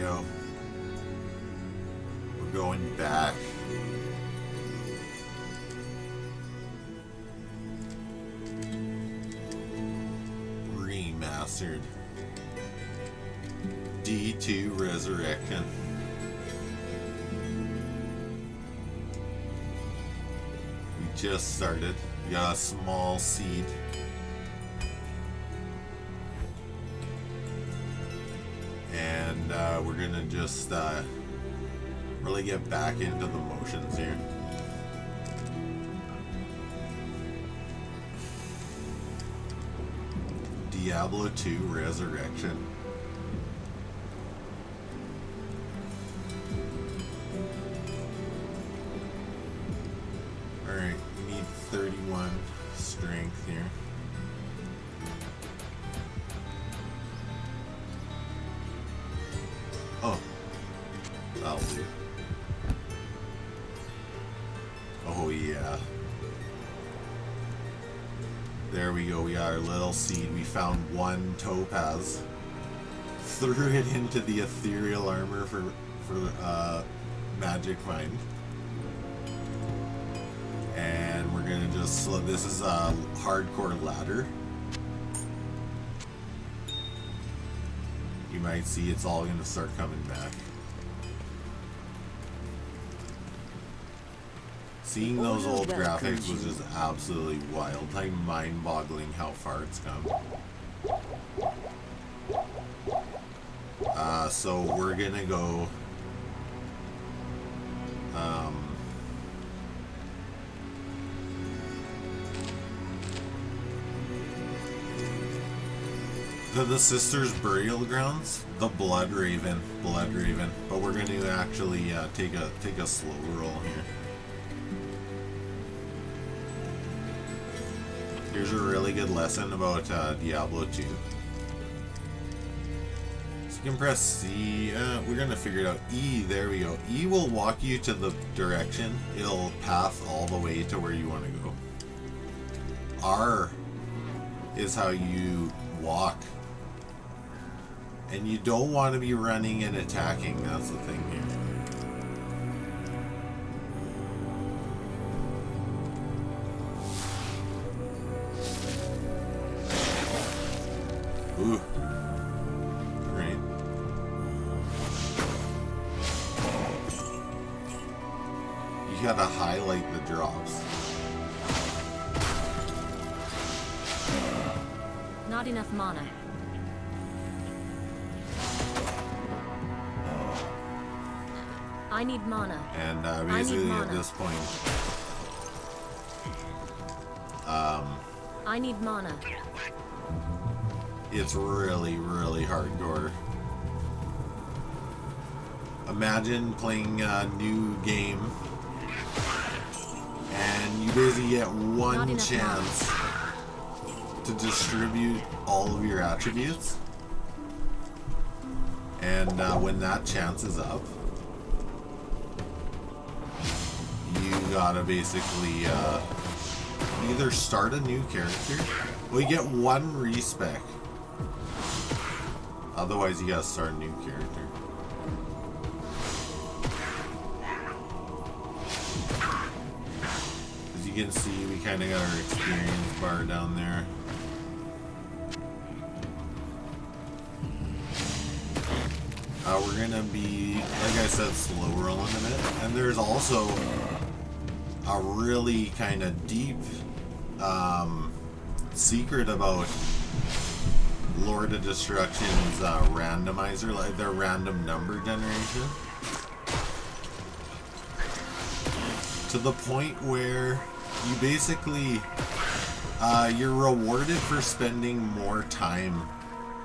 go. We're going back. Remastered. D2 Resurrected. We just started. We got a small seed. And we're gonna just really get back into the motions here. Diablo 2 Resurrection. Alright, we need 31 strength here. Oh, that'll do. Oh yeah. There we go, we got our little seed. We found one topaz. Threw it into the ethereal armor for magic find. And we're gonna just, so this is a hardcore ladder. You might see it's all gonna start coming back. Seeing those old graphics was just absolutely wild, like mind-boggling how far it's come. So we're gonna go to the Sisters' Burial Grounds, the Blood Raven, but we're gonna actually take a slow roll here. Here's a really good lesson about Diablo 2. So you can press C. We're going to figure it out. E, there we go. E will walk you to the direction. It'll path all the way to where you want to go. R is how you walk. And you don't want to be running and attacking. That's the thing here. Ooh. Great. You gotta highlight the drops. Not enough mana. I need mana. And basically at this point, I need mana. It's really, really hardcore. Imagine playing a new game and you basically get one chance to distribute all of your attributes. And when that chance is up, you gotta basically either start a new character, well, you get one respec. Otherwise, you gotta start a new character. As you can see, we kind of got our experience bar down there. We're gonna be, like I said, slow rolling a bit. And there's also a really kind of deep secret about Lord of Destruction's randomizer, like their random number generation, to the point where you basically you're rewarded for spending more time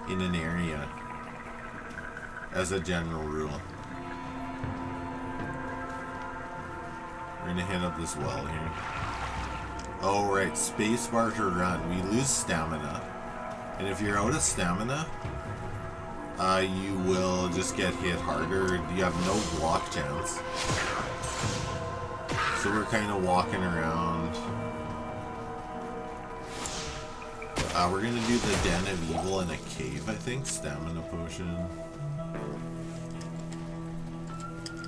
in an area, as a general rule. We're gonna hit up this well here. Oh right, spacebar to run. We lose stamina. And if you're out of stamina, you will just get hit harder. You have no block chance. So we're kind of walking around. We're gonna do the Den of Evil in a cave, I think. Stamina potion.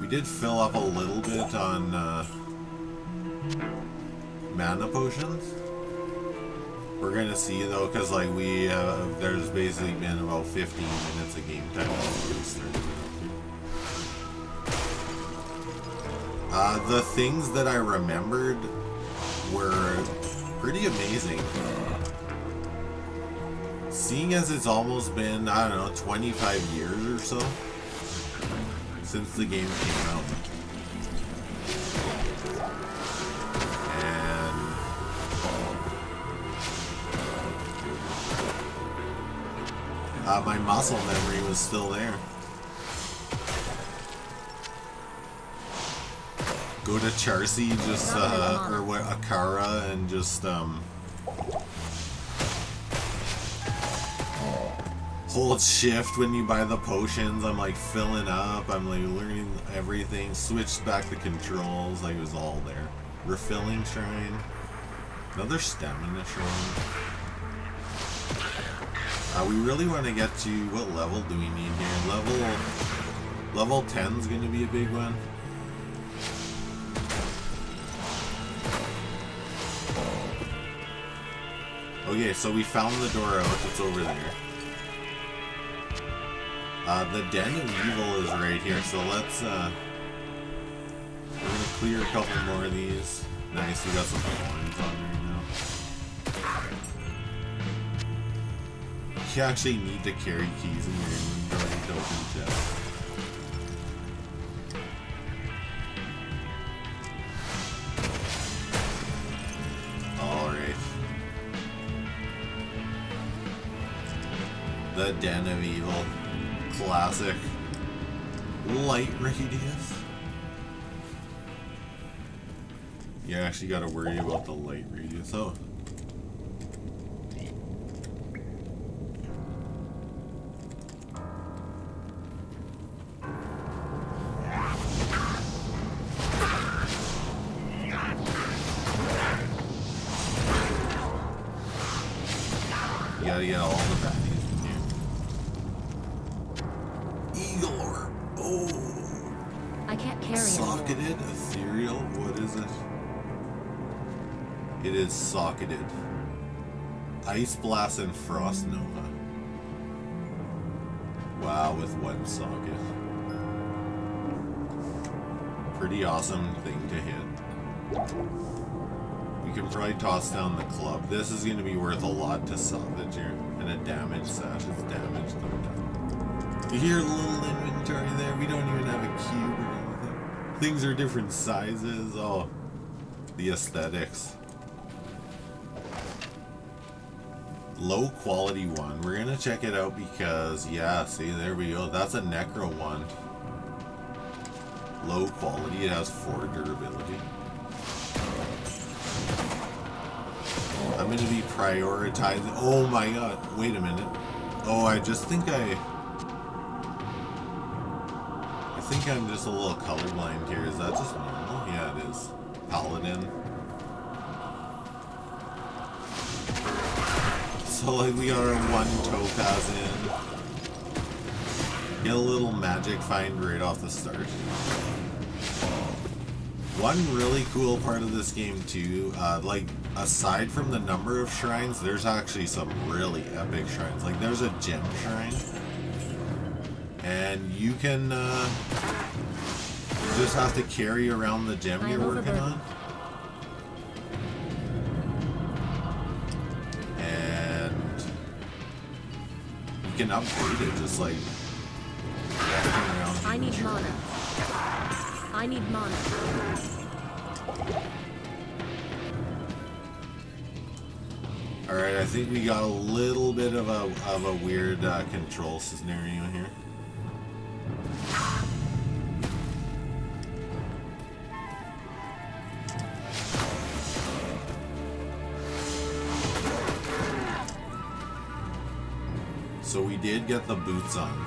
We did fill up a little bit on mana potions. We're gonna see though, because like there's basically been about 15 minutes of game time since we started. The things that I remembered were pretty amazing. Seeing as it's almost been, I don't know, 25 years or so since the game came out. And my muscle memory was still there. Go to Charcy, just, or what, Akara, and just, hold shift when you buy the potions. I'm like filling up, I'm like learning everything, switched back the controls, like it was all there. Refilling shrine. Another stamina shrine. We really want to get to, what level do we need here? Level 10 is going to be a big one. Okay, so we found the door out, it's over there. The Den of Evil is right here, so let's, we're gonna clear a couple more of these. Nice, we got some thorns on right now. You actually need to carry keys in your inventory to open chests. Alright. The Den of Evil. Classic. Light radius. You actually gotta worry about the light radius. Oh. You gotta get all the baddies in here. Eagle orb. Oh. I can't carry it. Socketed, ethereal. What is it? It is socketed. Ice blast and frost nova. Wow, with one socket. Pretty awesome thing to hit. We can probably toss down the club. This is going to be worth a lot to salvage here. And a damage sash is damage. You hear a little inventory there? We don't even have a cube or anything. Things are different sizes. Oh, the aesthetics. Low quality one. We're going to check it out because, yeah, see, there we go. That's a necro one. Low quality. It has 4 durability. I'm going to be prioritizing. Oh my god. Wait a minute. Oh, I think I'm just a little colorblind here. Is that just normal? Yeah, it is. Paladin. So, like, we got our 1 topaz in. Get a little magic find right off the start. One really cool part of this game, too, like, aside from the number of shrines, there's actually some really epic shrines. Like, there's a gem shrine. And you can, you just have to carry around the gem you're working on. And you can upgrade it just like walking around. I need mana. I need mana. Alright, I think we got a little bit of a weird control scenario here. So we did get the boots on.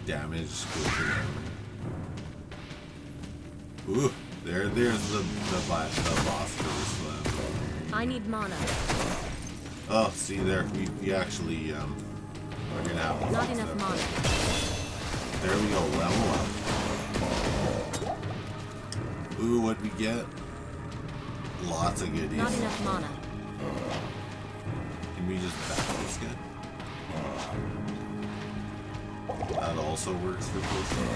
Damage goes around. Ooh, there's the boss for this one. I need mana. Oh, see there, we actually, we're gonna have to Not fix enough that. mana. There we go, level up. Ooh, what'd we get? Lots of goodies. Not enough mana. Can we just back this guy? That also works for potion.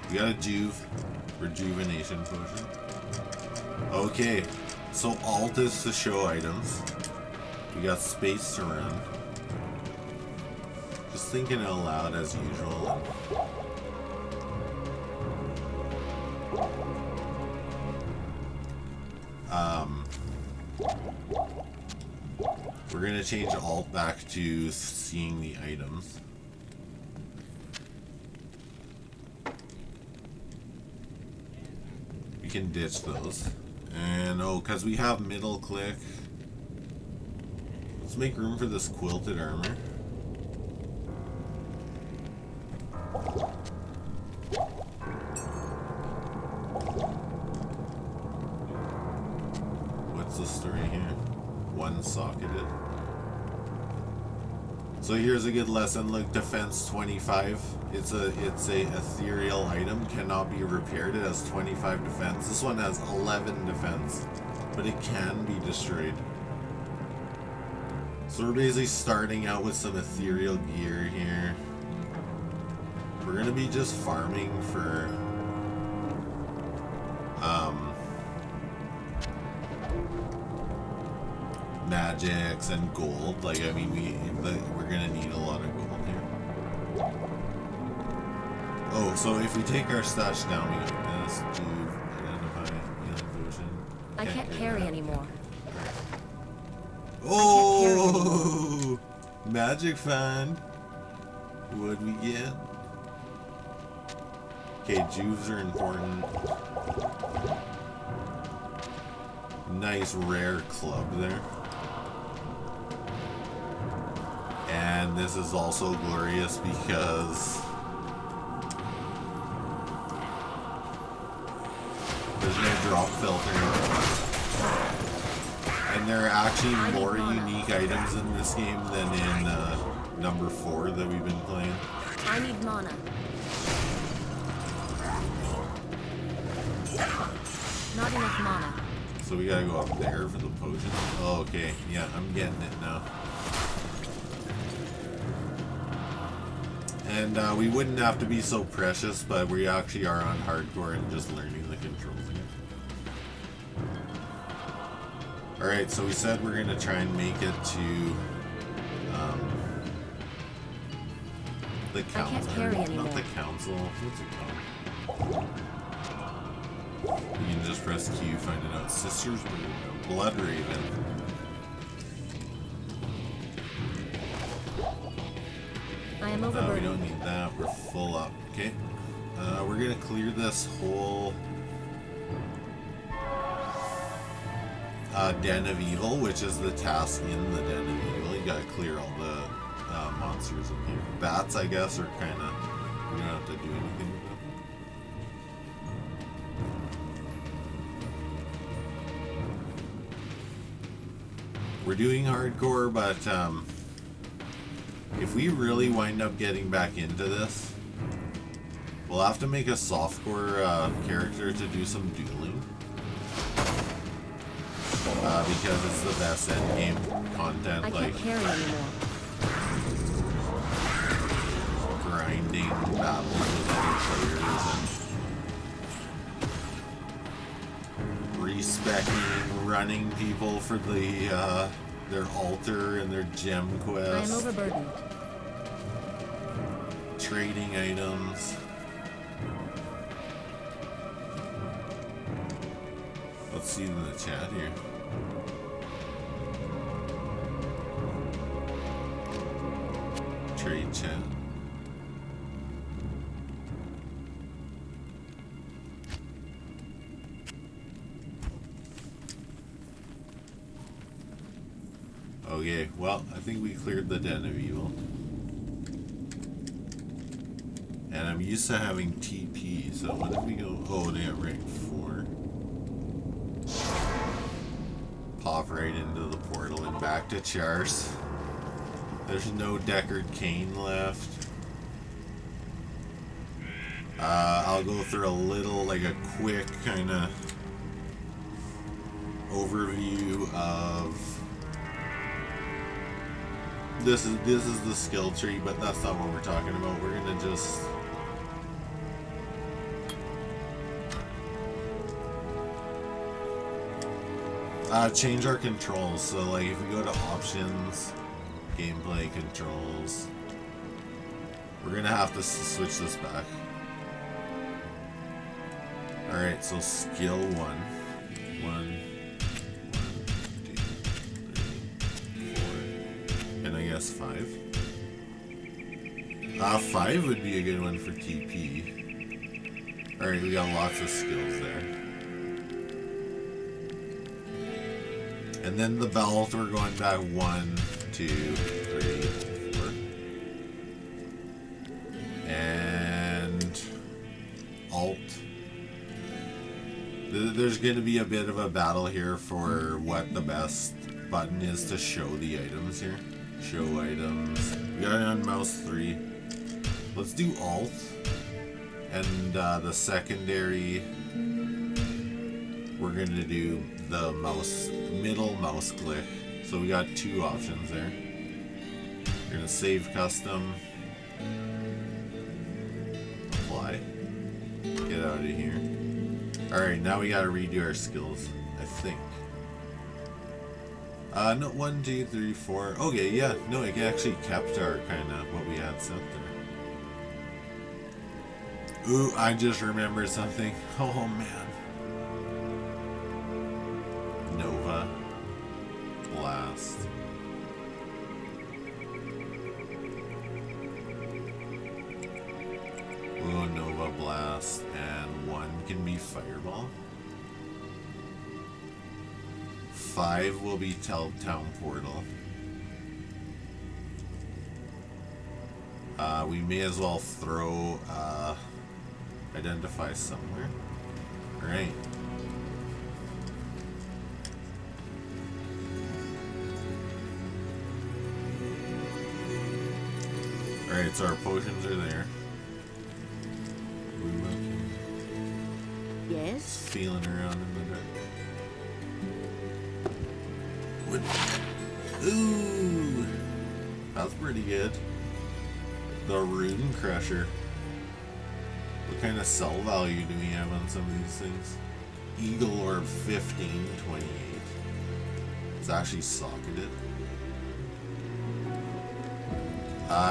We got a rejuvenation potion. Okay, so alt is to show items. We got space to run. Just thinking out loud as usual. We're gonna change alt back to seeing the items. We can ditch those. And oh, because we have middle click. Let's make room for this quilted armor. What's the story here? One socketed. So here's a good lesson. Look, defense 25. It's a ethereal item, cannot be repaired. It has 25 defense. This one has 11 defense, but it can be destroyed. So we're basically starting out with some ethereal gear here. We're gonna be just farming for magics and gold. Like, I mean, we're gonna need a lot of gold here. Oh, so if we take our stash down, we got this, identify, healing potion. I can't carry anymore. Oh, magic find. What'd we get? Okay, juves are important. Nice rare club there. And this is also glorious because there's no drop filter. And there are actually more unique items in this game than in number 4 that we've been playing. I need mana. Not enough mana. So we gotta go up there for the potion. Oh, okay, yeah, I'm getting it now. And we wouldn't have to be so precious, but we actually are on hardcore and just learning the controls here. Alright, so we said we're gonna try and make it to the council. I can't carry anymore. Not the council. What's it called? You can just press Q, find it out. Sisters Blood Raven. I am We overburdened. don't need that. We're full up. Okay. We're gonna clear this whole Den of Evil, which is the task in the Den of Evil. You gotta clear all the monsters in here. Bats, I guess, are kind of, we don't have to do anything with them. We're doing hardcore, but if we really wind up getting back into this, we'll have to make a softcore character to do some dueling. Because it's the best endgame content, I like can't carry anymore. grinding battles with other players and respecting, running people for the their altar and their gem I am quest, overburdened. trading items. Let's see in the chat here. Trade chat. Okay, well, I think we cleared the Den of Evil. And I'm used to having TP, so what if we go... Oh, they got rank 4. Pop right into the portal and back to chars. There's no Deckard Cain left. I'll go through a little, like a quick kind of overview of this is the skill tree, but that's not what we're talking about. We're gonna just change our controls. So like if we go to options, gameplay controls, we're gonna have to switch this back. Alright, so skill 1. 1, 2, 3, 4, and I guess 5. 5 would be a good one for TP. Alright, we got lots of skills there. And then the belt, we're going back 1, 2, 3, 4. And Alt. There's going to be a bit of a battle here for what the best button is to show the items here. Show items. We got it on mouse 3. Let's do Alt. And the secondary, we're going to do the middle mouse click. So we got 2 options there. We're going to save custom. Apply. Get out of here. Alright, now we gotta redo our skills, I think. No, 1, 2, 3, 4. Okay, yeah, no, it actually kept our kind of what we had set there. Ooh, I just remembered something. Oh, man. Nova. Blast. Ooh, Nova Blast, and 1 can be Fireball. 5 will be Town Portal. We may as well throw Identify somewhere. Alright. Alright, so our potions are there. Yes? Feeling around in the dark. Ooh! That's pretty good. The Rune Crusher. What kind of sell value do we have on some of these things? Eagle Orb 1528. It's actually socketed.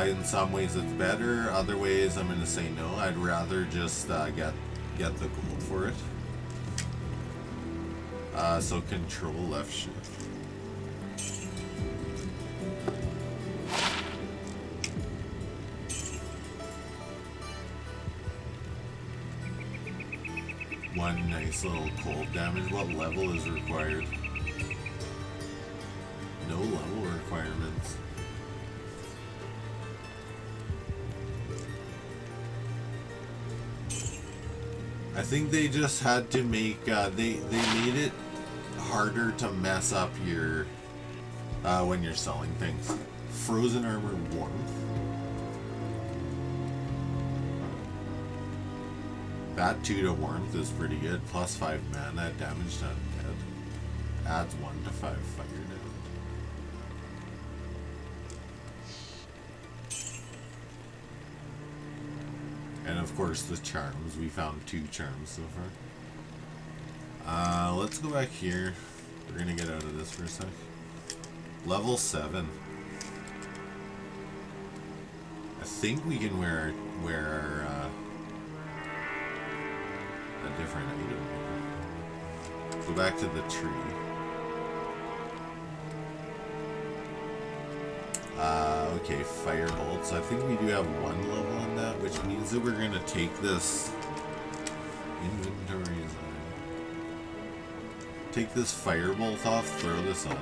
In some ways it's better, other ways I'm going to say no. I'd rather just get the gold for it. So control left shift. One nice little cold damage. What level is required? No level requirements. I think they just had to make, they made it harder to mess up your, when you're selling things. Frozen Armor Warmth. That 2 to Warmth is pretty good. Plus 5 mana, damage to undead. Adds 1 to 5 fire damage. And of course the charms. We found 2 charms so far. Let's go back here. We're gonna get out of this for a sec. Level 7. I think we can wear our a different item. Go back to the tree. Okay, Firebolt. So I think we do have 1 level on that, which means that we're gonna take this inventory. Take this Firebolt off, throw this on.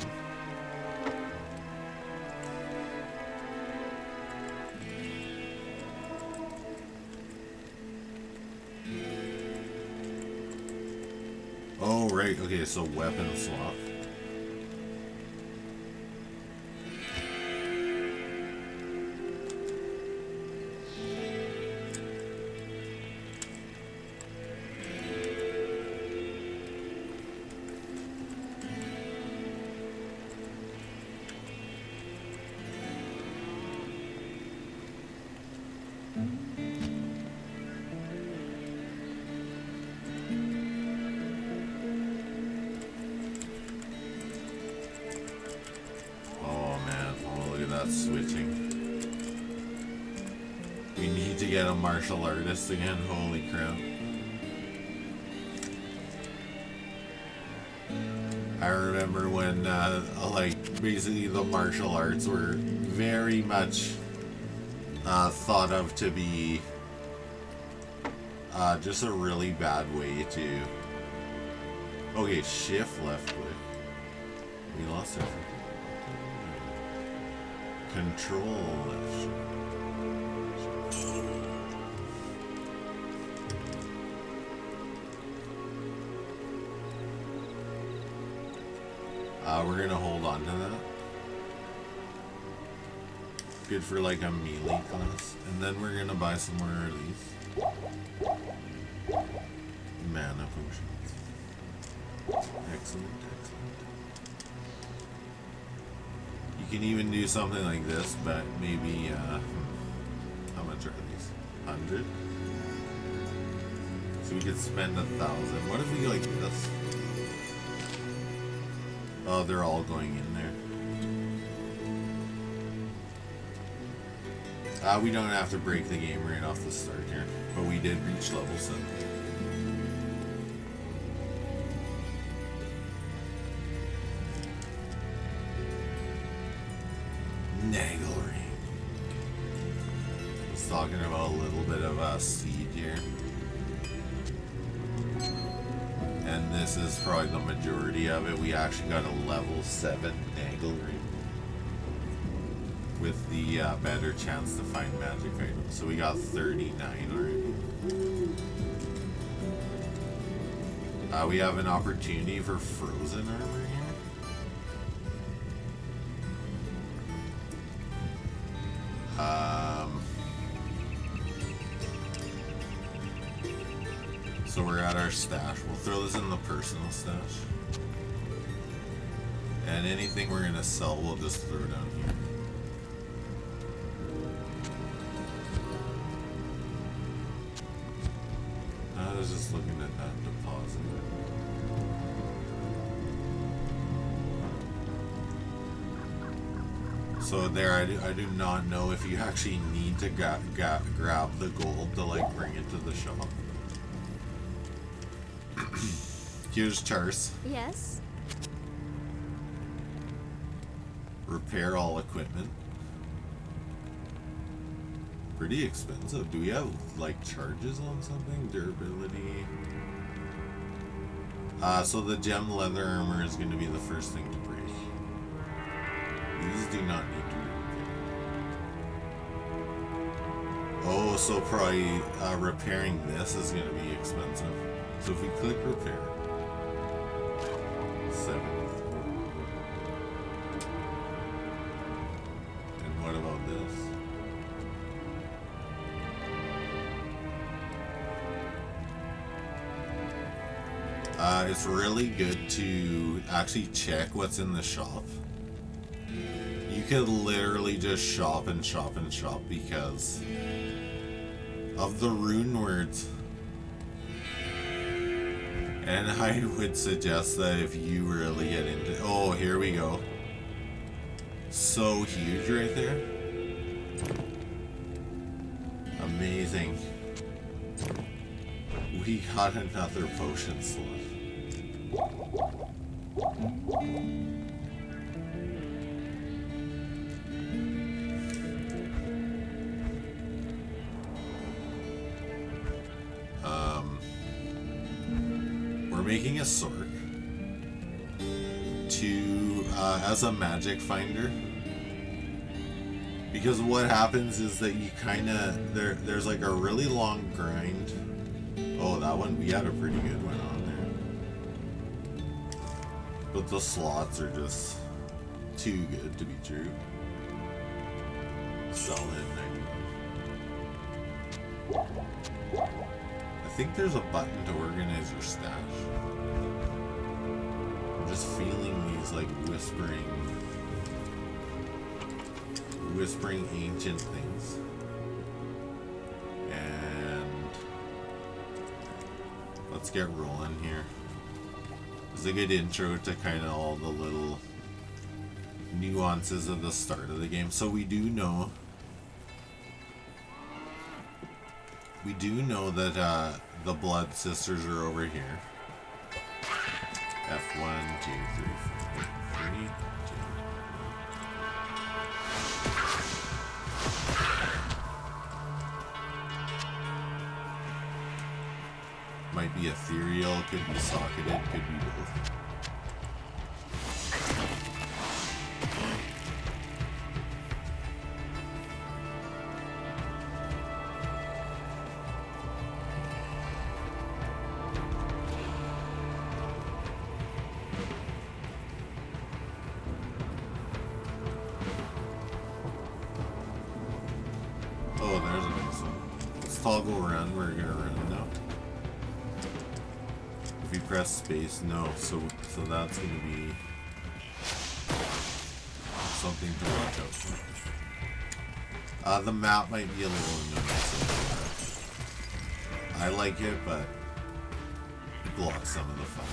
Oh, right. Okay, so weapon swap. Oh man, oh look at that switching. We need to get a martial artist again, holy crap. I remember when, like, basically the martial arts were very much thought of to be just a really bad way to... Okay, shift left click. We lost it. Control left shift. We're gonna hold on to that. Good for like a melee class. And then we're gonna buy some more of these. Mana potions. Excellent, excellent. You can even do something like this, but maybe, how much are these? 100? So we could spend 1,000. What if we like this? Oh, they're all going in there. We don't have to break the game right off the start here, but we did reach level 7. Nagglery. It's talking about a little bit of a seed here. And this is probably the majority of it. We actually got a level 7 Nagglery with the better chance to find magic items. So we got 39 already. We have an opportunity for frozen armor here. So we're at our stash. We'll throw this in the personal stash. And anything we're gonna sell, we'll just throw down here. I was just looking at that deposit. So there, I do not know if you actually need to grab the gold to like bring it to the shop. Here's Charles. Yes. Repair all equipment. Pretty expensive. Do we have like charges on something? Durability. So the gem leather armor is going to be the first thing to break. These do not need to be repaired. Oh, so probably repairing this is going to be expensive. So if we click repair, 73. And what about this? It's really good to actually check what's in the shop. You could literally just shop and shop and shop because of the rune words. And I would suggest that if you really get into... Oh, here we go. So huge right there. Amazing. We got another potion slot. We're making a sword to as a magic finder, because what happens is that you kind of there's like a really long grind. Oh, that one, we had a pretty good one on there. But the slots are just too good to be true. Sell it, 91. I think there's a button to organize your stash. I'm just feeling these like whispering ancient things. let's get rolling here. It's a good intro to kind of all the little nuances of the start of the game. So we do know that the Blood Sisters are over here. F1, 2, 3, 4, 3, 2. Might be ethereal, could be socketed, could be both. Oh, there's a nice one. Let's toggle run, we're gonna run now. If you press space, no, so that's gonna be something to watch out for. The map might be a little annoying. I like it, but it blocks some of the fun.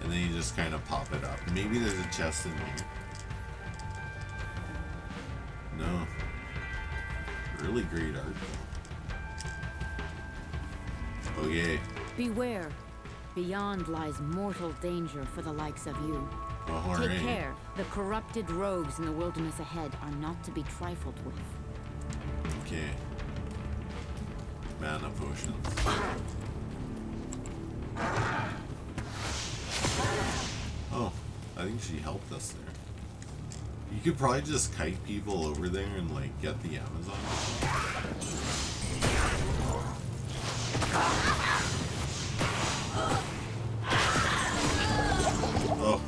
And then you just kind of pop it up. Maybe there's a chest in here. No. Really great art though. Okay. Beware. Beyond lies mortal danger for the likes of you. Oh, Take right. care. The corrupted rogues in the wilderness ahead are not to be trifled with. Okay. Mana potions. Oh, I think she helped us there. You could probably just kite people over there and like get the Amazon. Oh.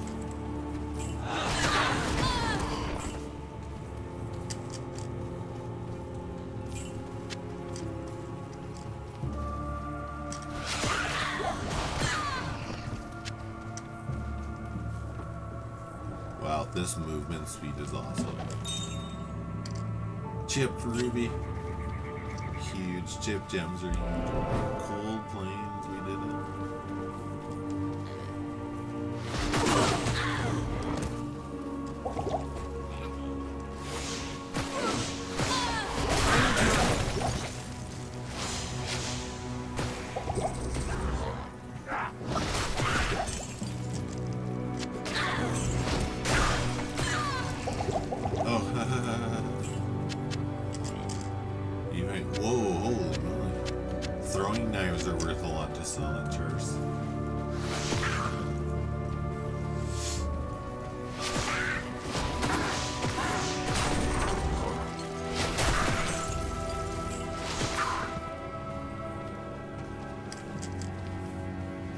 Wow, this movement speed is awesome. Chipped ruby. Huge. Chip gems are huge. Cold plains, we did it. Whoa, holy moly. Throwing knives are worth a lot to silenters.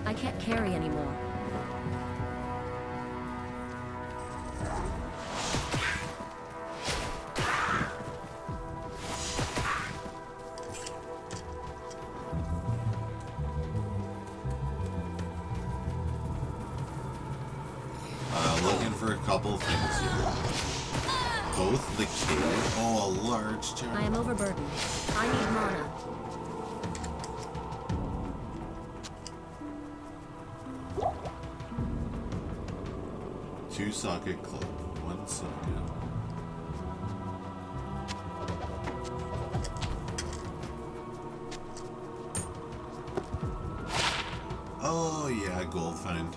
I can't carry anymore. Looking for a couple things here. Both the cave. Oh, a large chunk. I am overburdened. I need mana. Two socket club. One socket. Oh yeah, gold find.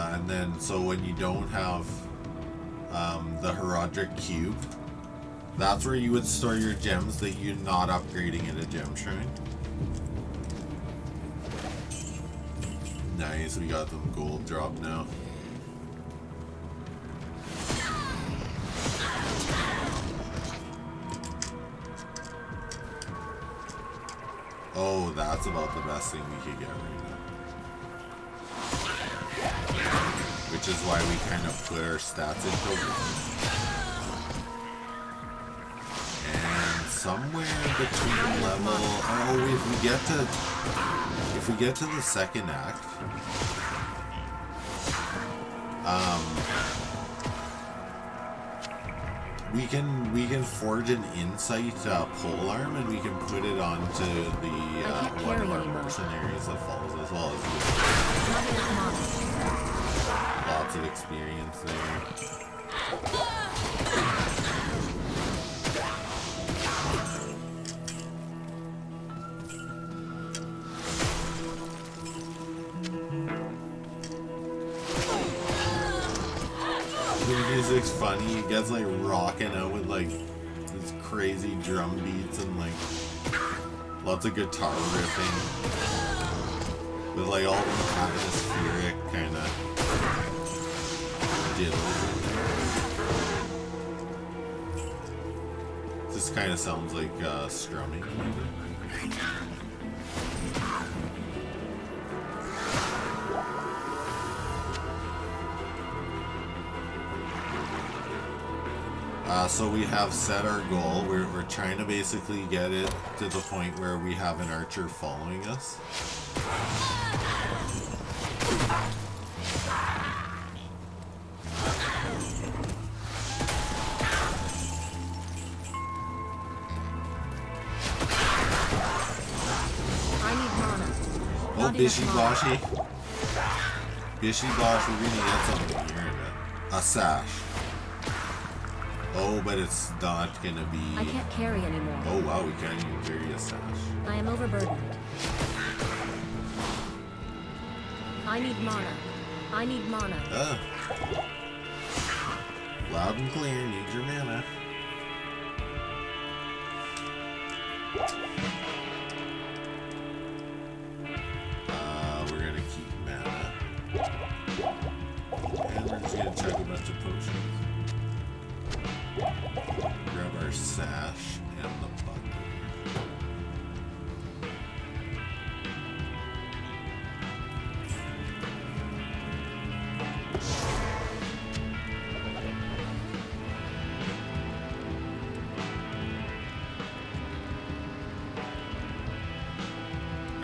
And then, so when you don't have the Herodic Cube, that's where you would store your gems that you're not upgrading at a gem shrine. Nice, we got them gold drop now. Oh, that's about the best thing we could get right now. Which is why we kind of put our stats into one. And somewhere between level, oh, if we get to the second act, We can forge an insight pole arm, and we can put it onto the one of our mercenaries that follows us. Well, lots of experience there. Music's funny. He gets like rocking out with like these crazy drum beats and like lots of guitar riffing with like all the atmospheric kind of diddles. This kind of sounds like strumming. So we have set our goal. We're trying to basically get it to the point where we have an archer following us. I need mana. Oh, Bishy-Boshy. Bishy-Bosh, we're gonna get something here in a bit. A sash. Oh, but it's not gonna be... I can't carry anymore. Oh wow, we can't even carry a sash. I am overburdened. I need mana. I need mana. Loud and clear, need your mana. We're gonna keep mana. And we're just gonna chug a bunch of potions. Grab our sash and the bucket.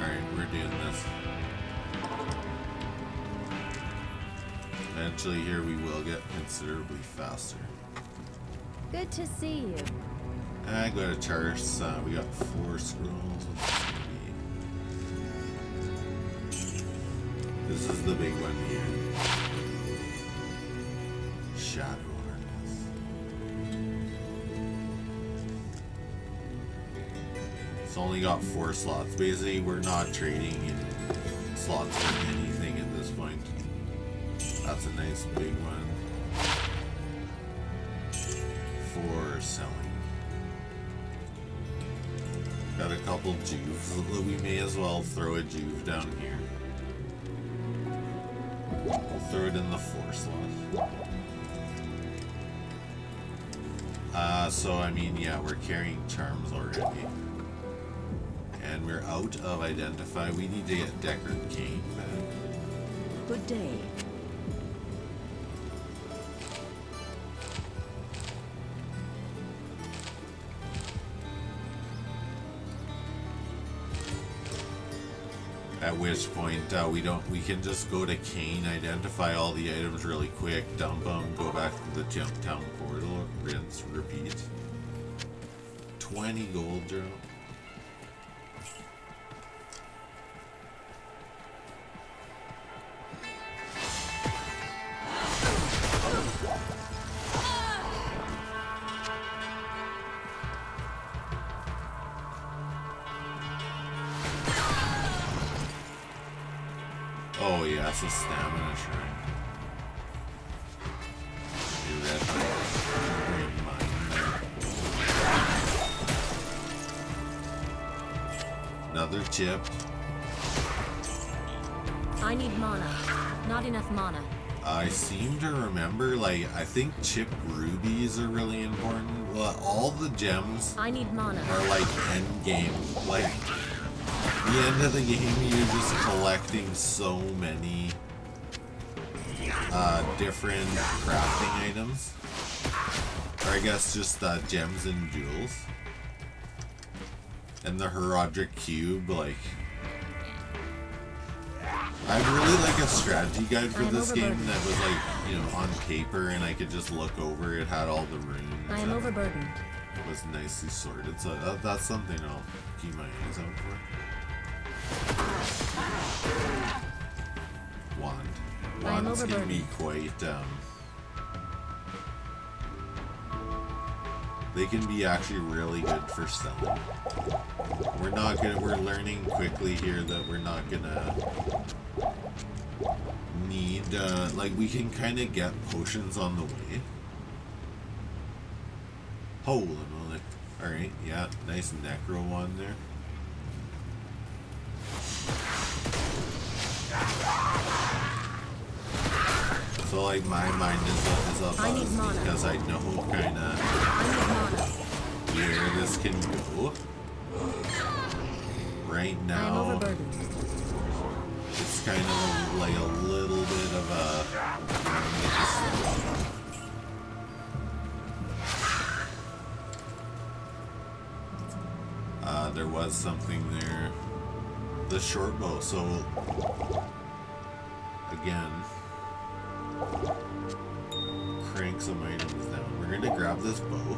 Alright, we're doing this. Eventually here we will get considerably faster. Good to see you. I got a charge. We got 4 scrolls. This is the big one here. Shadow Harness. It's only got 4 slots. Basically, we're not trading in slots for anything at this point. That's a nice big one. For selling. Got a couple juves. We may as well throw a juve down here. We'll throw it in the 4 slot. So I mean, yeah, we're carrying charms already. And we're out of identify. We need to get Deckard Cain back. Good day. At which point we can just go to Cain, identify all the items really quick, dump them, go back to the jump town portal, rinse, repeat. 20 gold drop. Oh yeah, it's a stamina shrine. You read my another chip. I need mana. Not enough mana. I seem to remember, like, I think chip rubies are really important. Well, all the gems I need mana. are like end game. Like, the end of the game, you're just collecting so many different crafting items. Or I guess just gems and jewels. And the Herodic Cube, like... I'd really like a strategy guide for I am this game overburdened. that was like, you know, on paper and I could just look over it, had all the runes. I am and overburdened. It was nicely sorted, so that's something I'll keep my eyes out for. Wand. I am Wand's gonna be overburdened. quite, they can be actually really good for selling. We're learning quickly here that we're not gonna need, like, we can kind of get potions on the way. Holy moly. Alright, yeah, nice necro one there. So, like, my mind is up I need us mana. because I know kind of I need mana. where this can go. Right I am now, overburdened. it's kind of like a little bit of a... there was something there. The short bow, so... Again... Crank some items down. We're gonna grab this bow.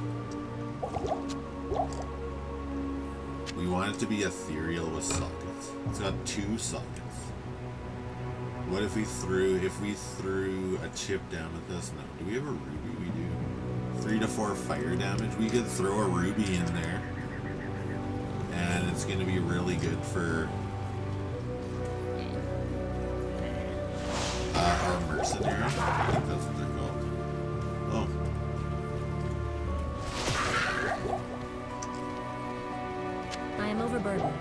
We want it to be ethereal with sockets. It's got 2 sockets. What if we threw a chip down at this? No. Do we have a ruby? We do. 3 to 4 fire damage. We could throw a ruby in there. And it's gonna be really good for our mercenary. I think that's what they're called. Oh. I am overburdened.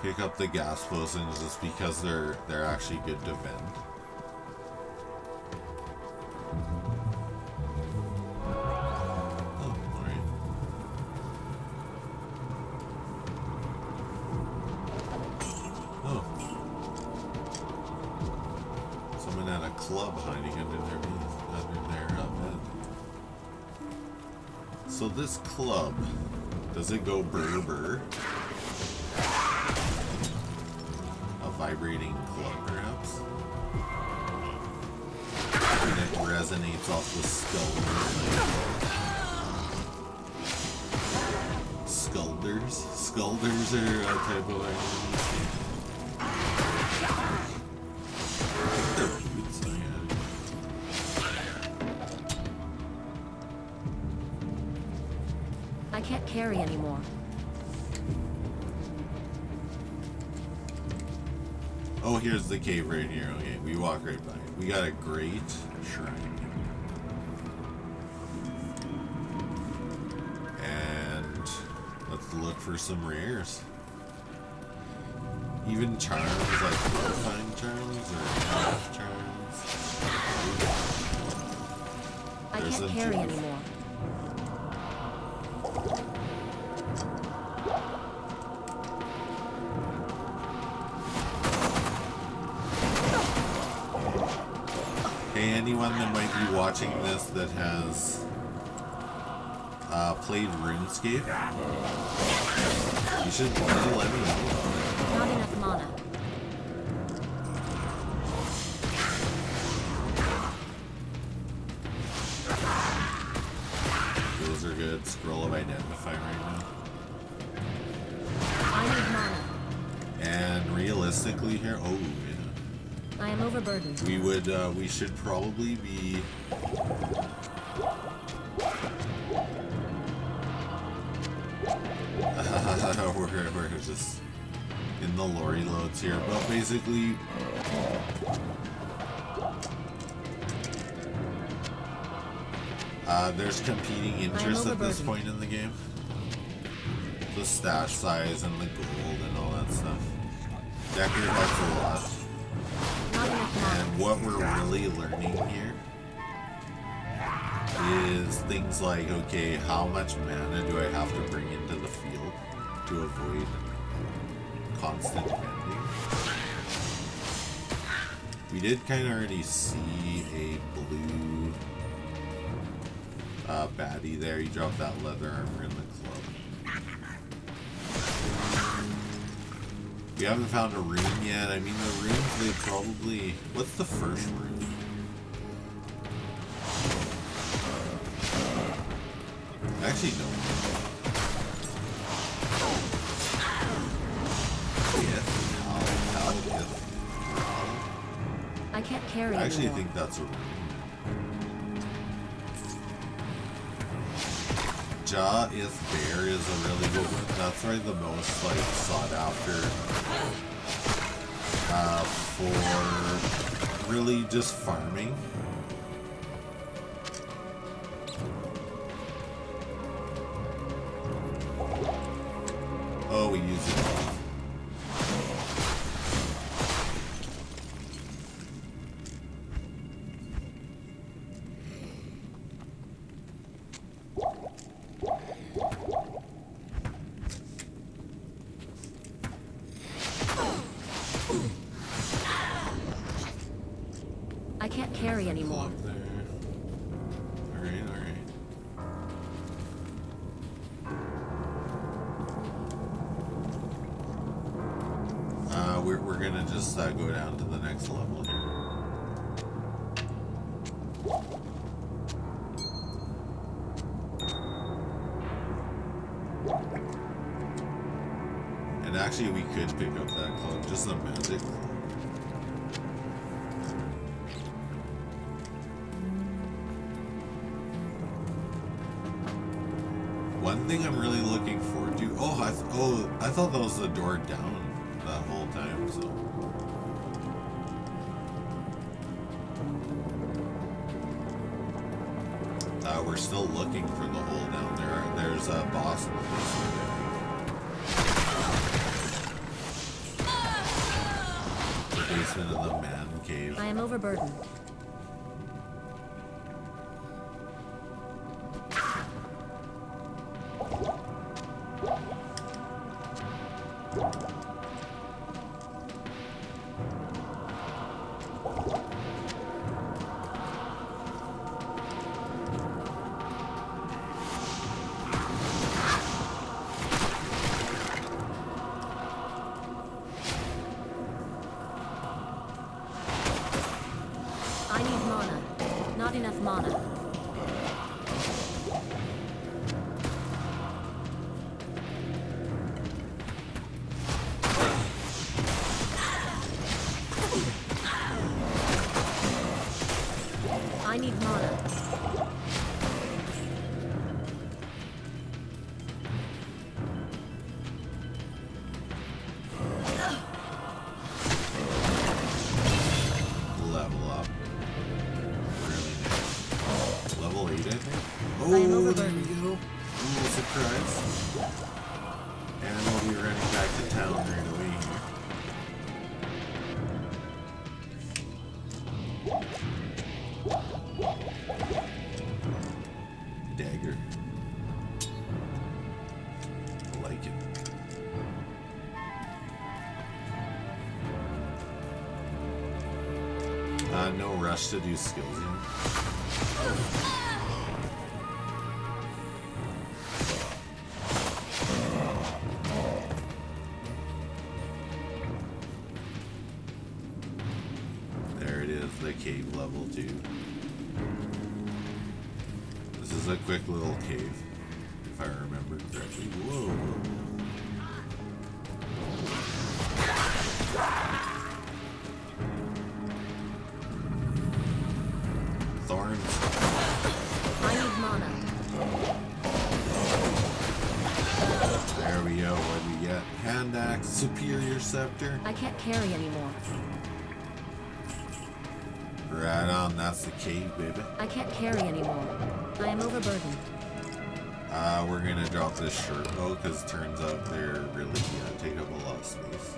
Pick up the gas potions just because they're actually good to vend. Oh, alright. Oh. Someone had a club hiding under their bed. So this club, does it go burr? A vibrating club, perhaps? And it resonates off the skulders. Skulders are a type of enemy. I think they're boots, yeah. I can't carry anymore. Oh, here's the cave right here. Okay, we walk right by it. We got a great shrine. And let's look for some rares. Even charms, like fortifying charms or half charms. I There's can't a carry dwarf. anymore. Hey, anyone that might be watching this that has played RuneScape, you should let me know about it. Not enough mana. Those are good. Scroll of Identify right now. I need mana. And realistically here, oh yeah. I am overburdened. We should probably be... we're just in the lorry loads here, but basically... there's competing interests at this point in the game. The stash size and the gold and all that stuff. Decker helps a lot. Not enough mana. And what we're really learning here is things like, okay, how much mana do I have to bring into the field to avoid constant vending? We did kind of already see a blue baddie there. He dropped that leather armor in the club. We haven't found a rune yet. I mean, the runes, they probably... What's the first rune? Actually, no. I can't carry I actually anymore. think that's a rune. Ja if Bear is a really good one. That's probably the most like sought after for really just farming. Oh, we use it all. I can't carry anymore. There. Alright, alright. We're gonna just go down to the next level here. And actually we could pick up that cloak, just a magic cloak. One thing I'm really looking forward to. I thought that was the door down that whole time. So we're still looking for the hole down there. There's a boss in the basement there. The basement of the man cave. I am overburdened. I need mana. Not enough mana. I need mana. Level up. Really nice. Level 8, I think. I am Oh, there overburdened. we go. Ooh, surprise. And we'll be running back to town right away here. Dagger. I like it. No rush to do skills yet. There it is, the cave level 2. This is a quick little cave, if I remember correctly. Whoa. Thorns. I need mana. There we go. What do we get? Hand axe, superior scepter. I can't carry anymore. Right on, that's the cave, baby. I can't carry anymore. I am overburdened. We're gonna drop this short bow because turns out they're really take up a lot of space.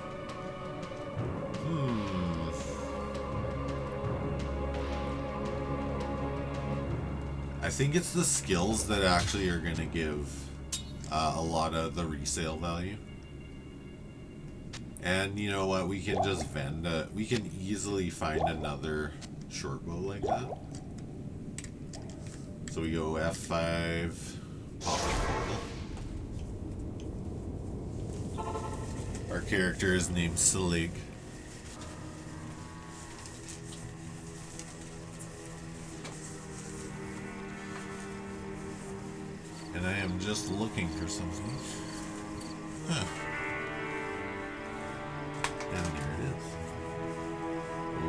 I think it's the skills that actually are gonna give a lot of the resale value. And you know what? We can just vend it. We can easily find another short bow like that. So we go F5, pop a portal. Our character is named Selig. And I am just looking for something. Huh. And there it is.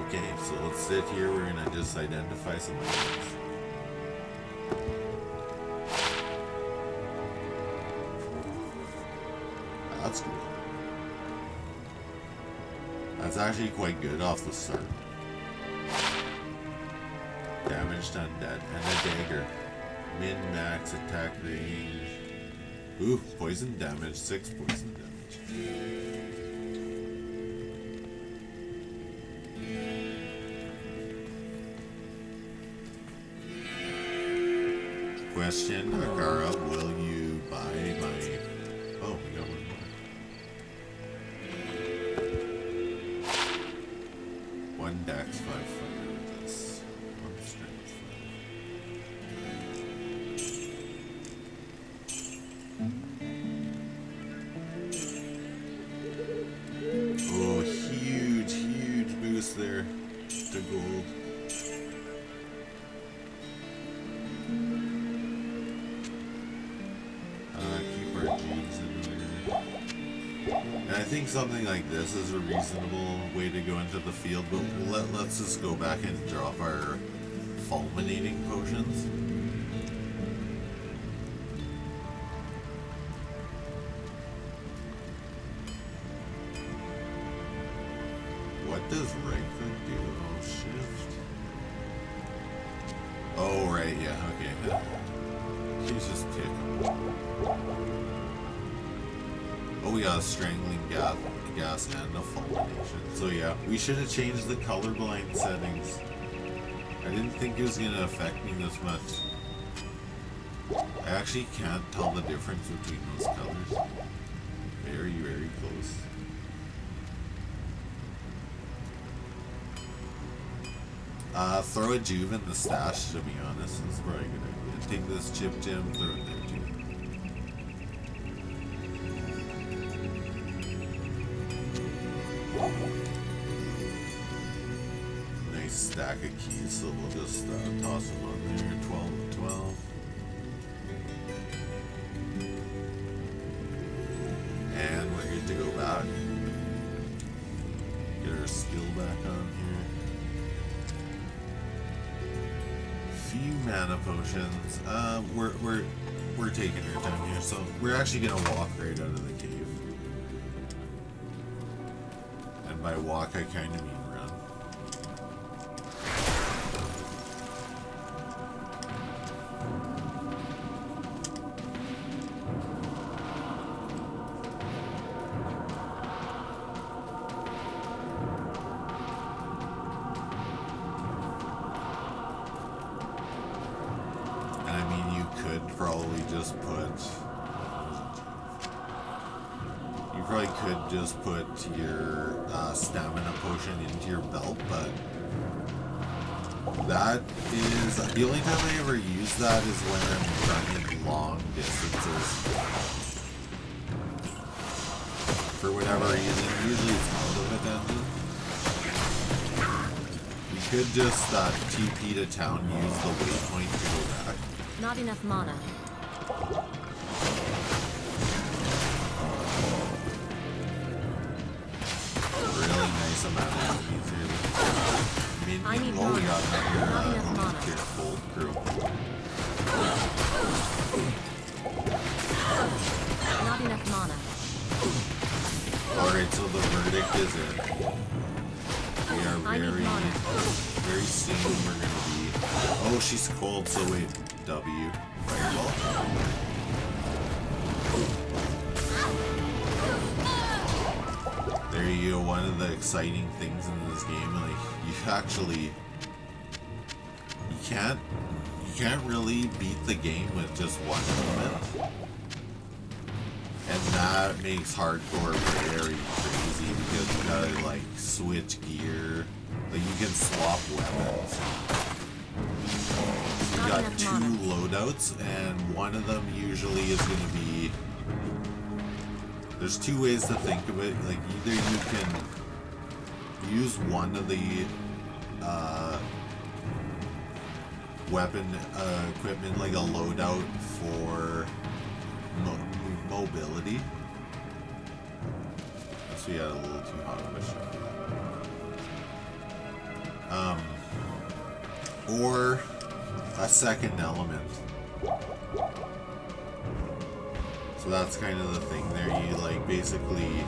Okay, so let's sit here. We're gonna just identify some items. That's cool. That's actually quite good off the start. Damaged undead and a dagger. Min-max attack range. Ooh, poison damage. 6 poison damage. Question, Agara, will you buy my... Oh, we got one more. One dex, 5 fire with this. One strength, 5. Oh, huge boost there to gold. Keep our G's in there. And I think something like this is a reasonable way to go into the field, but let's just go back and drop our fulminating potions. What does right click do? Oh, shift. Oh, right, yeah, okay. He's just kicking. Oh, we got a strangling gas and a fulmination. So yeah, we should have changed the colorblind settings. I didn't think it was going to affect me this much. I actually can't tell the difference between those colors. Very close. Throw a juve in the stash, to be honest. That's probably a good idea. Take this chip gem, throw it there too. Nice stack of keys, so we'll just toss them on there. 12, 12. And we're good to go back. Get our skill back on here. Few mana potions. We're taking our time here, so we're actually gonna walk right out of the cave. And by walk, I kind of mean run. Probably just put... You probably could just put your stamina potion into your belt, but that is... The only time I ever use that is when I'm running long distances. For whatever reason, usually it's out of a dungeon. You could just TP to town, use the waypoint to go back. Not enough mana. Really nice amount of enemies here. I need oh, mana. we got another Not enough mana. Bold crew. Not enough mana. Alright, so the verdict is in. We are very soon we're gonna be... Oh, she's cold, so wait. W. Fireball. There you go, one of the exciting things in this game, like, you actually... You can't really beat the game with just one movement. And that makes hardcore very crazy because you gotta like switch gear. Like you can swap weapons. So you got two loadouts, and one of them usually is gonna be. There's two ways to think of it. Like either you can use one of the weapon equipment, like a loadout for mobility. Guess we had a little too hot of a shot. Or a second element. So that's kind of the thing there. You like basically,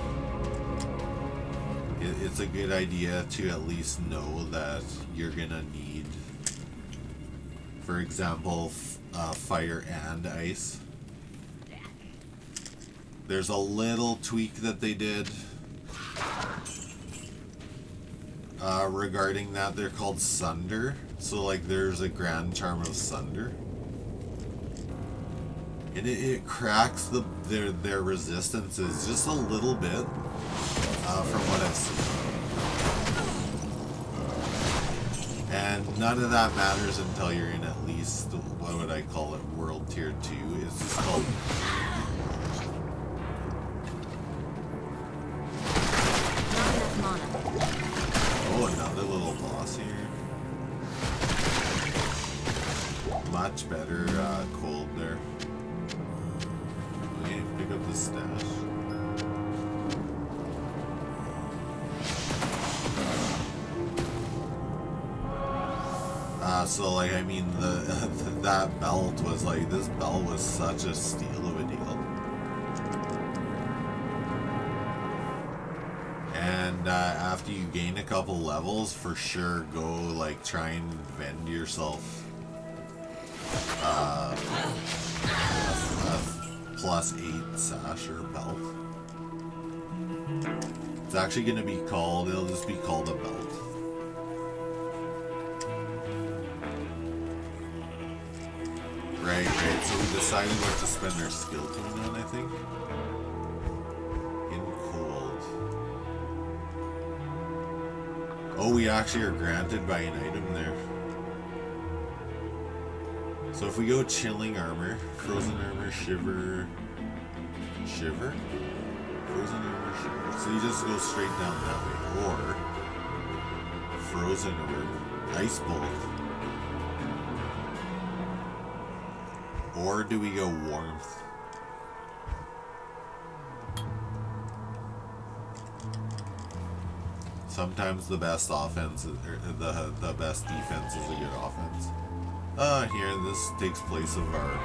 it's a good idea to at least know that you're gonna need, for example, fire and ice. There's a little tweak that they did regarding that. They're called Sunder. So like there's a grand charm of Sunder. And it cracks their resistances just a little bit from what I've seen. And none of that matters until you're in at least, what would I call it, World Tier 2. It's just called... Oh, another little boss here. Much better cold there. Okay, pick up the stash. So like, I mean, that belt was like, this belt was such a steal of a deal. And after you gain a couple levels, for sure, go like try and vend yourself a +8 sash or belt. It's actually going to be called, it'll just be called a belt. Right, so we decided what to spend our skill tune on, I think. In cold. Oh, we actually are granted by an item there. So if we go chilling armor, frozen armor, shiver? Frozen armor, shiver. So you just go straight down that way. Or frozen orb, ice bolt. Or do we go warmth? Sometimes the best offense, or the best defense is a good offense. Here, this takes place of our work.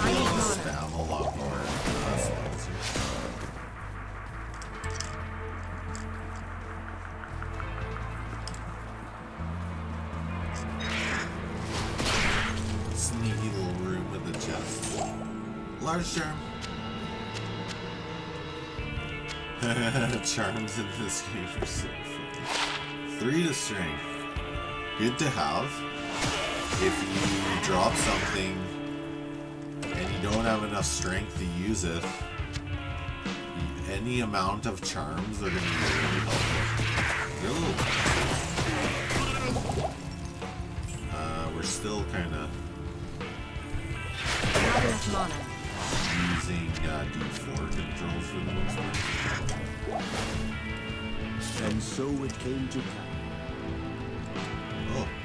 I need to spam a lot more. Sneaky little room with a chest. Large charm. Charms in this game are so funny. 3 to strength. Good to have. If you drop something and you don't have enough strength to use it, any amount of charms are going to be really helpful. They're a little... we're still kind of using D4 controls for the most part. And so it came to pass.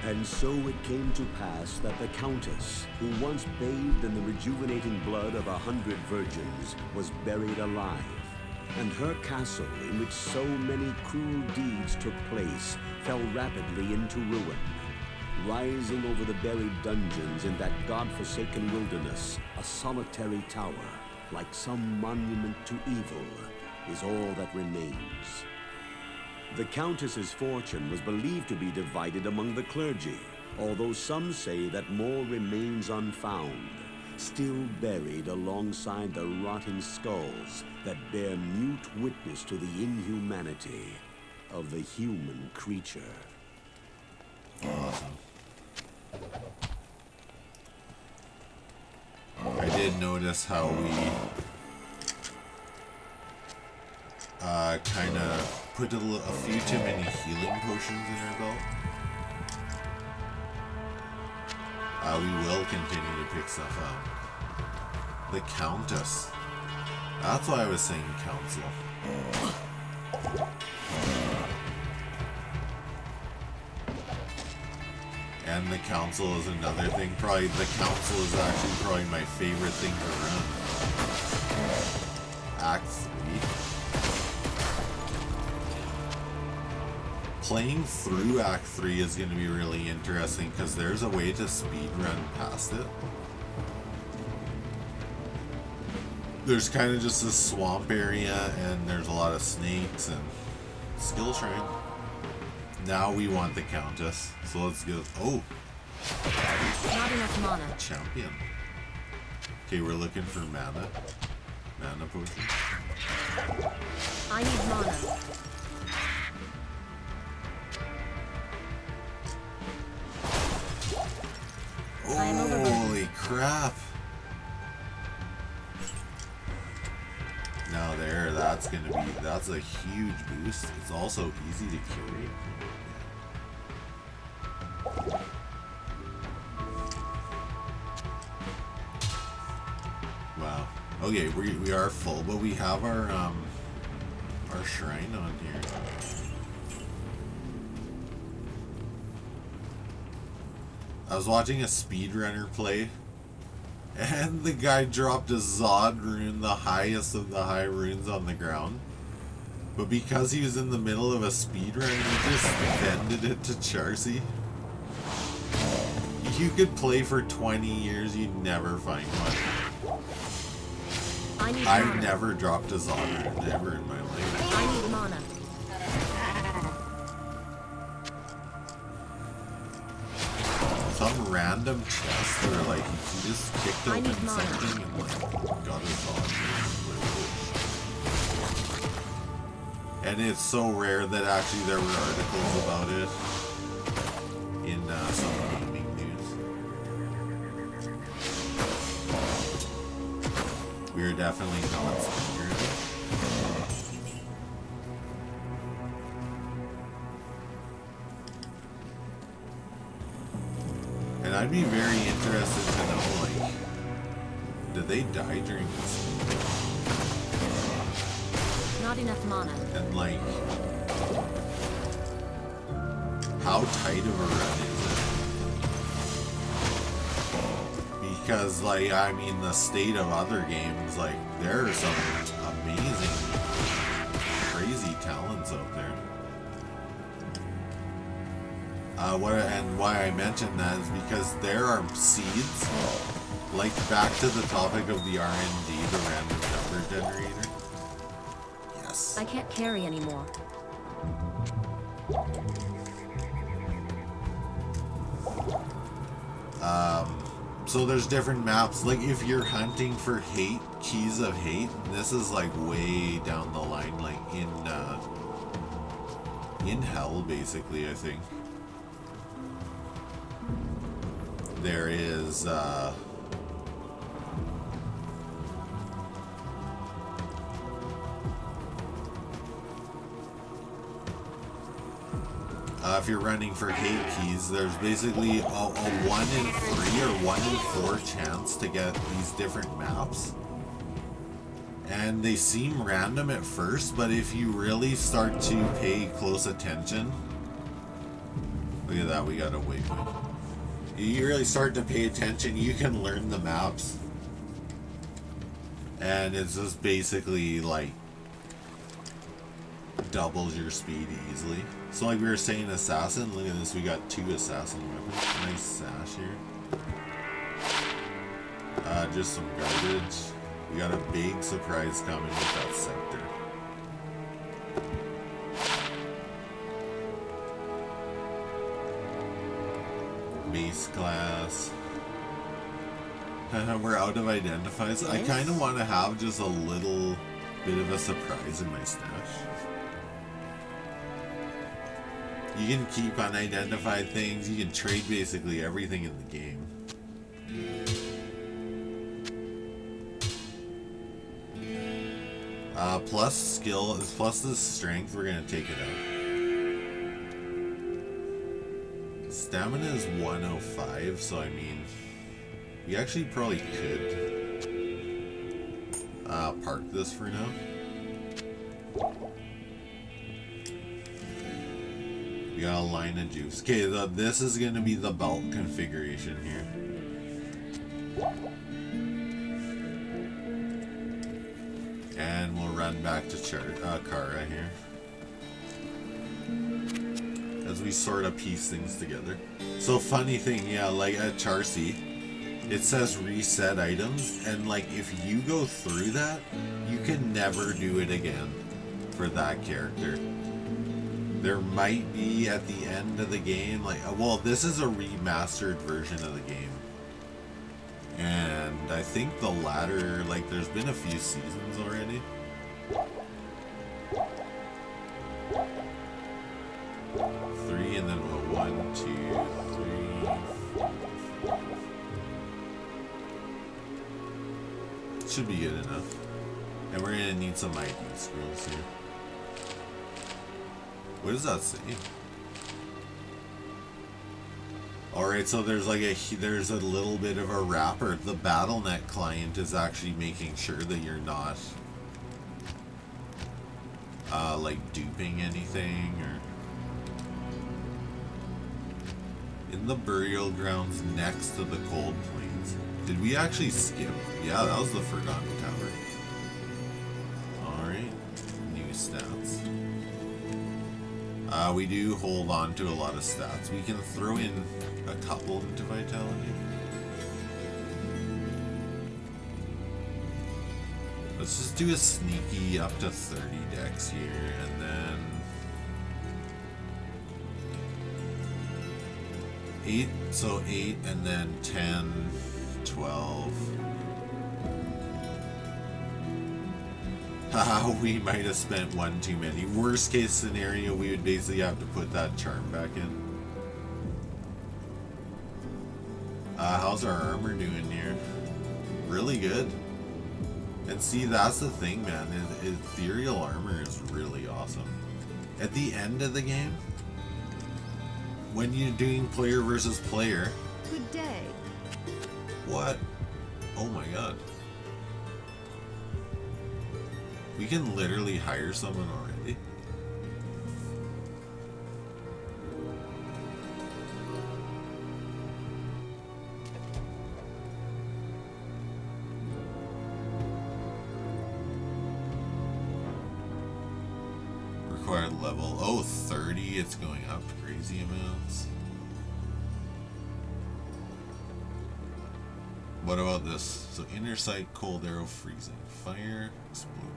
And so it came to pass that the Countess, who once bathed in the rejuvenating blood of 100 virgins, was buried alive. And her castle, in which so many cruel deeds took place, fell rapidly into ruin. Rising over the buried dungeons in that god-forsaken wilderness, a solitary tower, like some monument to evil, is all that remains. The Countess's fortune was believed to be divided among the clergy, although some say that more remains unfound, still buried alongside the rotting skulls that bear mute witness to the inhumanity of the human creature. Awesome. notice how we kind of put a few too many healing potions in our belt. We will continue to pick stuff up. The Countess. That's why I was saying council. And the council is another thing. Probably the council is actually probably my favorite thing to run. Act 3. Playing through Act 3 is going to be really interesting because there's a way to speed run past it. There's kind of just a swamp area and there's a lot of snakes and skill shrine. Now we want the Countess, so let's go. Oh! Not enough mana. Champion. Okay, we're looking for mana. Mana potion. I need mana. I am overburdened. Holy crap! Now there, that's a huge boost. It's also easy to carry. Wow. Okay, we are full, but we have our shrine on here. I was watching a speedrunner play, and the guy dropped a Zod rune, the highest of the high runes on the ground. But because he was in the middle of a speedrun, he just vended it to Charcy. You could play for 20 years, you'd never find one. I've never dropped a Zod rune, ever in my life. I need mana. Some random chest where like he just kicked open something and like got his Zod rune. And it's so rare that actually there were articles about it in some gaming news. We are definitely not speedrunners. And I'd be very interested to know, like, did they die during this? Not enough mana. And like, how tight of a run is it? Because like, I mean, the state of other games, like, there are some amazing, crazy talents out there. Why I mentioned that is because there are seeds, like back to the topic of the RNG, the random number generator. Yes. I can't carry anymore. So there's different maps. Like if you're hunting for hate, keys of hate, this is like way down the line, like in hell, basically. I think there is if you're running for hate keys, there's basically a 1 in 3 or 1 in 4 chance to get these different maps. And they seem random at first, but if you really start to pay close attention... Look at that, we got a waypoint. You really start to pay attention, you can learn the maps. And it's just basically like doubles your speed easily. So like we were saying, assassin, look at this, we got 2 assassin weapons. Nice sash here. Just some garbage. We got a big surprise coming with that scepter. Mace class. We're out of identifies. I kind of want to have just a little bit of a surprise in my stash. You can keep unidentified things. You can trade basically everything in the game. Plus skill, plus the strength, we're gonna take it out. Stamina is 105, so I mean, we actually probably could park this for now. We got a line of juice. Okay, this is gonna be the belt configuration here. And we'll run back to Kara here. As we sort of piece things together. So funny thing, yeah, like at Charcy, it says reset items, and like if you go through that, you can never do it again for that character. There might be at the end of the game, like, well, this is a remastered version of the game. And I think the latter, like, there's been a few seasons already. Three, and then what? 1, 2, 3, 4. Should be good enough. And we're gonna need some ID scrolls here. What does that say? Alright, so there's like there's a little bit of a wrapper. The BattleNet client is actually making sure that you're not like duping anything or in the burial grounds next to the cold plains. Did we actually skip? Yeah, that was the Forgotten Tower. Alright. New stats. We do hold on to a lot of stats. We can throw in a couple into Vitality. Let's just do a sneaky up to 30 dex here, and then 8, so 8, and then 10, 12. Haha, we might have spent one too many. Worst case scenario, we would basically have to put that charm back in. How's our armor doing here? Really good. And see, that's the thing, man. Ethereal armor is really awesome. At the end of the game, when you're doing player versus player... Good day. What? Oh my god. We can literally hire someone already. Required level. Oh, 30. It's going up crazy amounts. What about this? So inner sight, cold arrow, freezing, fire, exploding.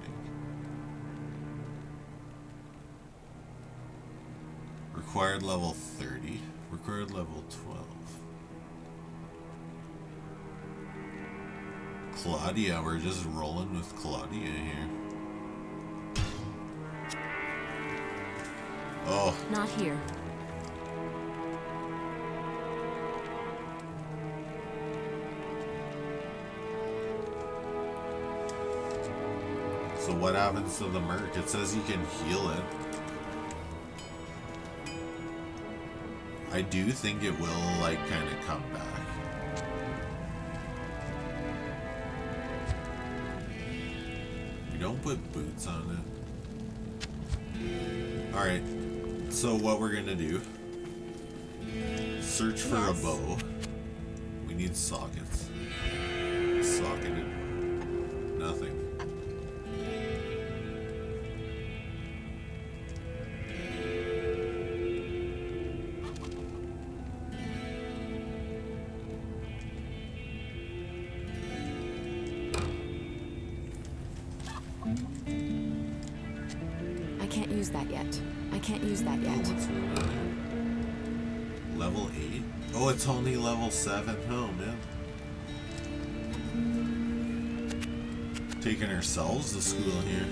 Required level 30. Required level 12. Claudia, we're just rolling with Claudia here. Oh. Not here. So what happens to the merc? It says you can heal it. I do think it will, like, kind of come back. We don't put boots on it. Alright, so what we're gonna do, search for a bow. We need sockets. Socketed. Nothing. That yet. I can't use that yet. What's going on here? Level 8? Oh, it's only level 7. Oh, man. Taking ourselves to school here.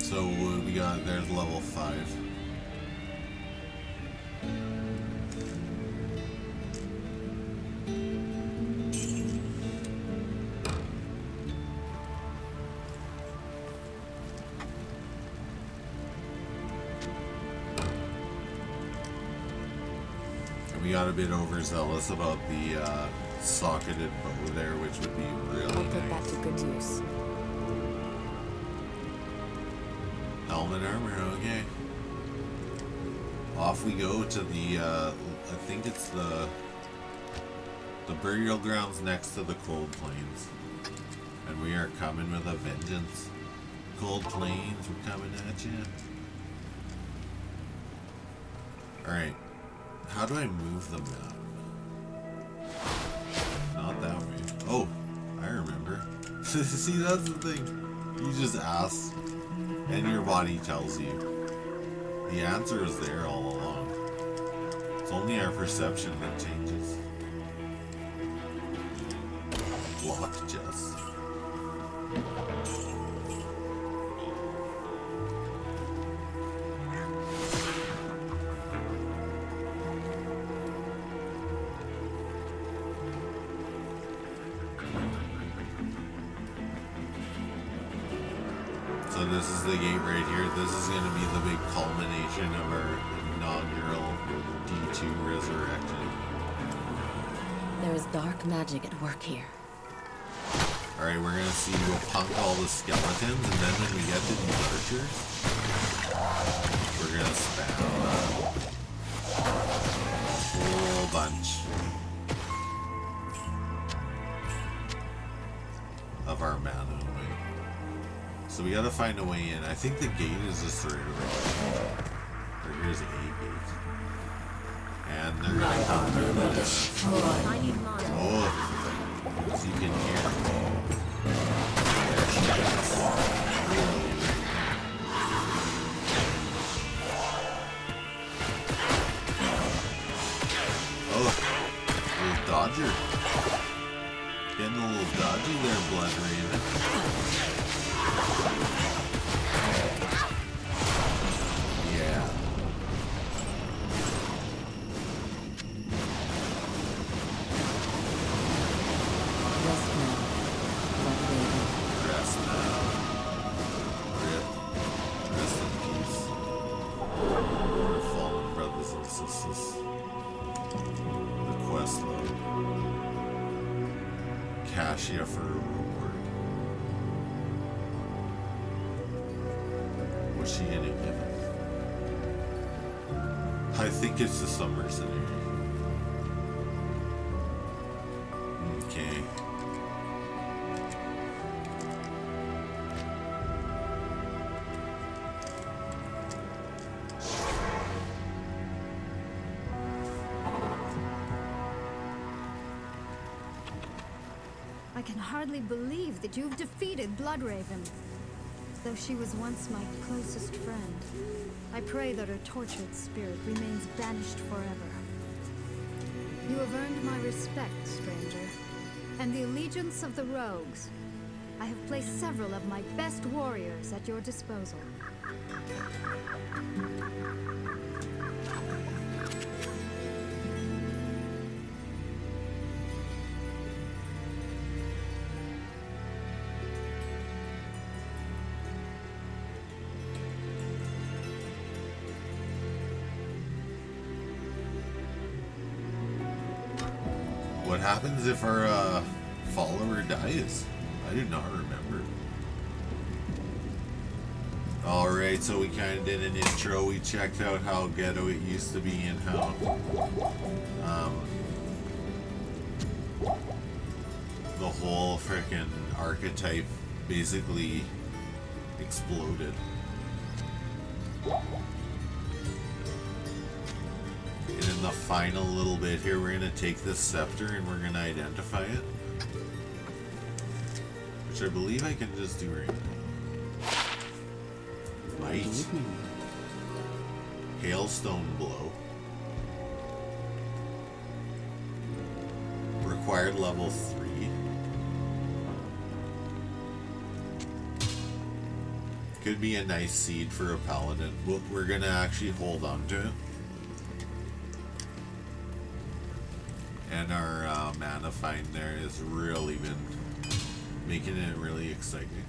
So we got, there's level 5. We got a bit overzealous about the socketed bow there, which would be really I'll put that nice. to good use. Helmet armor, okay. Off we go to the, I think it's the burial grounds next to the Cold Plains. And we are coming with a vengeance. Cold Plains, we're coming at you. Alright. How do I move the map? Not that way. Oh, I remember. See, that's the thing. You just ask, and your body tells you. The answer is there all along. It's only our perception that changes. Blocked chest. So this is the gate right here. This is going to be the big culmination of our inaugural D2 Resurrected. There is dark magic at work here. Alright, we're going to see we'll punk all the skeletons, and then when we get to these archers, we're going to spam a whole bunch of our mana away. So we gotta find a way in. I think the gate is just right over. Or here's a gate. And they're gonna come through this. I need mana. Oh, so you can hear. There she is. Really right there. Oh, little dodger. Getting a little dodgy there, Blood Raven. Yeah. Rest now. Blood Raven. Rest now. Rip. Rest in peace. Our fallen brothers and sisters. The quest log. Cassia for a reward. What's she gonna give him? I think it's the some mercenary. Okay. I can hardly believe that you've defeated Bloodraven. Though she was once my closest friend, I pray that her tortured spirit remains banished forever. You have earned my respect, stranger, and the allegiance of the rogues. I have placed several of my best warriors at your disposal. What happens if our follower dies? I do not remember. Alright, so we kind of did an intro. We checked out how ghetto it used to be and how the whole frickin' archetype basically exploded. And in the final little bit here, we're going to take this scepter and we're going to identify it. Which I believe I can just do right now. Might. Hailstone blow. Required level 3. Could be a nice seed for a paladin. We're going to actually hold on to it. And our mana find there has really been making it really exciting.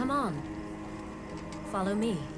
Come on. Follow me.